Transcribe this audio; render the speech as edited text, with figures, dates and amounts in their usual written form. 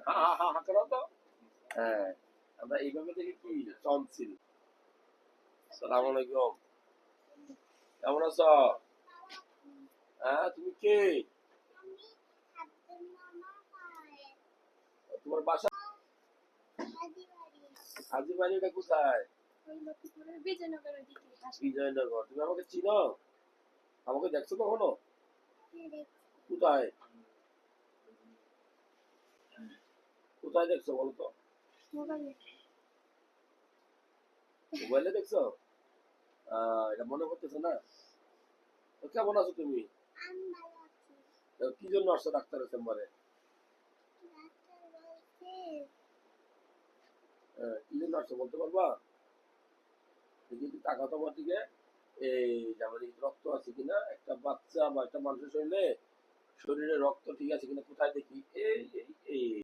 হা হা হা হা করো তো। হ্যাঁ, আমরা এইভাবে দেখি কি টনসিল। সালাম আলাইকুম, কেমন আছো? হ্যাঁ, তুমি কে? তোমার বাসা হাজি বাড়িটা কোথায়? বিজয়নগর। তুমি আমাকে চিনো? আমাকে দেখছো কখনো? কোথায়? কোথায় দেখছো বলো তো? মোবাইলে দেখছো? এটা মনে করতেছো না? তো কেমন আছো তুমি? তো কি জন্য আসছো ডাক্তারের চেম্বারে? কি জন্য আসছো বলতে পারবা? দেখি একটু টাকা তোমার দিকে। এই যে আমাদের রক্ত আছে কিনা, একটা বাচ্চা বা একটা মানুষের শরীরে শরীরে রক্ত ঠিক আছে কিনা কোথায় দেখি? এই এই এই